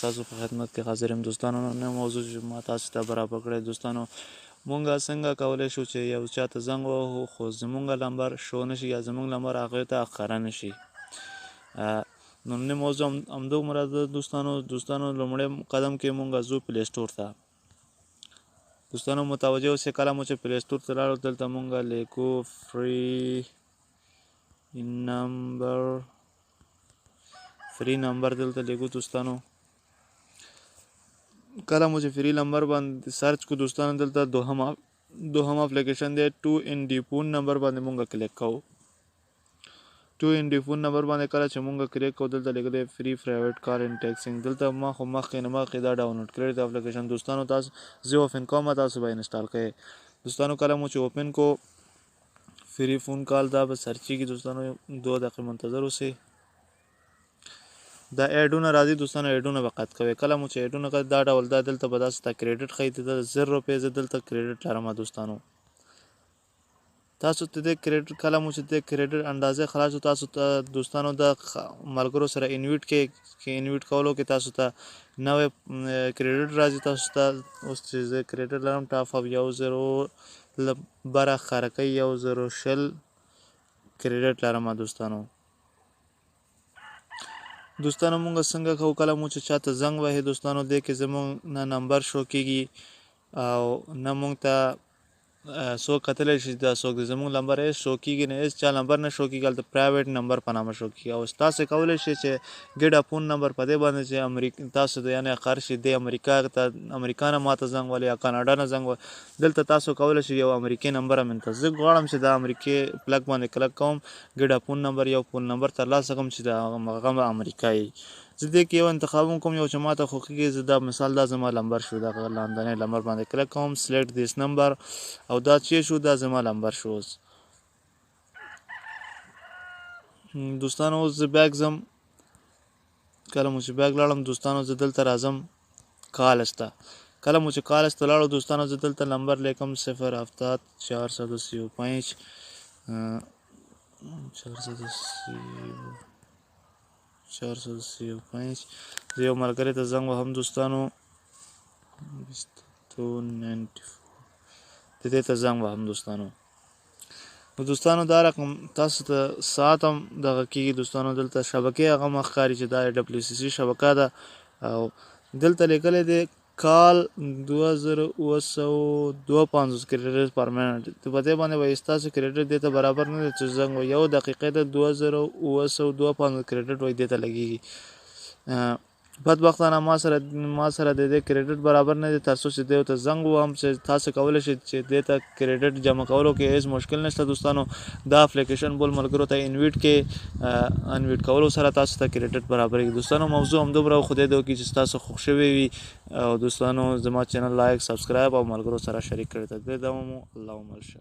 ستاسو په خدمت کې حاضر یم دوستانو. نن موضوع چې ما تاسو ته برابر کړی دوستانو، مونږ څنګه کولی شو چې یو چا ته زنګ ووهو خو زمونږ نمبر شو نشي یا زمونږ نمبر هغې ته ښکاره نشي. نو نن موضوع همدومره ده دوستانو. لومړی قدم کې مونږ ځو پلی سټور ته. دوستانو متوجه اوسئ، کله مو چې پلی سټور ته لاړو دلته مونږ لیکو فری نمبر دلته لیکو دوستانو. کله مو چې فری نمبر باندې سرچ کو دوستانو، دلته دوهم اپلیکیشن دی 2ND فون نمبر باندې مونږ کلیک کوو. 2ND فون نمبر باندې کله چې مونږ کلیک کوو دلته لیکلی فری پرایویټ کال ان ټیکسینګ. دلته ما خو مخکې دا ډاونلوډ کړی دی اپلیکیشن دوستانو. تاسو زه اوپن کوم، تاسو به انسټال کړئ دوستانو. کله مو چې اوپن کو فری فون کال دا به سرچیږي دوستانو، 2 دقیقې منتظر اوسئ. دا ایډونه راځي دوستانو، ایډونه به قط کوئ. کله مو چې ایډونه قط دا ډول دا دلته به داسې ته کریډټ ښیي، د 0 روپۍ زه دلته کریډټ لرم دوستانو. تاسو ته د کریډټ کله مو چې د کریډټ اندازې خلاص تاسو ته دوستانو د ملګرو سره انویټ کې انویټ کولو کې تاسو ته نوې کریډټ راځي. تاسو ته اوس چې زه کریډټ لرم ټاپ اپ 10 بره خرکۍ 1020 کریډټ لرم دوستانو. مونږ څنګه کوو، کله مو چې چاته زنګ وهي دوستانو دې کې زمونږ نه نمبر شو کېږي او نه مونږ ته څوک کتلی شي دا څوک دی. زمونږ نمبر هېڅ شو کېږي نه، هېڅ چا نمبر نه شو کېږي، هلته پرایویټ نمبر په نامه شو کېږي. او تاسې کولی شئ چې ګډه فون نمبر په دې باندې چې تاسو د یعنې خرج شي د امریکا نه ماته زنګ وهلی یا کاناډا نه زنګ وهلی، دلته تاسو کولی شئ یو امریکې نمبر هم زه غواړم چې د امریکې پلګ باندې کلک کوم، ګډه فون نمبر یو فون نمبر ترلاسه کړم چې د هغه امریکا وي. زه دې کې یو انتخاب کوم، یو چې ماته خوښېږي. زه دا مثال دا زما نمبر شو، دغه لاندنی نمبر باندې کلک کوم، سلیکټ دیس نمبر او دا چې شو دا زما نمبر شو. دوستانو اوس زه بیک ځم. کله مو چې بیک لاړم دوستانو زه دلته راځم کالز ته. کله مو چې کالز ته لاړو دوستانو زه دلته نمبر لیکم 070 435 435. زه یو ملګري ته زنګ وهم دوستانو 294 د دې ته زنګ وهم دوستانو. نو دوستانو دا رقم تاسو ته ساعت هم دغه کېږي دوستانو. دلته شبکې هغه هم ښکاري چې دا WCC شبکه ده او دلته لیکلی دی کال 2952 کریډټ پر منټ. په دې باندې وایي ستاسو کریډټ دې ته برابر نه دی چې زنګ وایي 1 دقیقې ته 2952 کریډټ وایي دې ته لګېږي. بدبختانه ما سره د دې کریډټ برابر نه دی، تر څو چې دې ته زنګ ووهم چې تاسو کولی شئ چې دې ته کریډټ جمع کولو کې هېڅ مشکل نشته دوستانو. دا اپلیکیشن بل ملګرو ته انویټ کولو سره تاسو ته کریډټ برابرېږي دوستانو. موضوع همدومره و، خدای دې وکړي چې ستاسو خوښ شوی وي او دوستانو زما چینل لایک سبسکرایب او ملګرو سره شریک کړئ. تر دې دمه مو الله مل شه.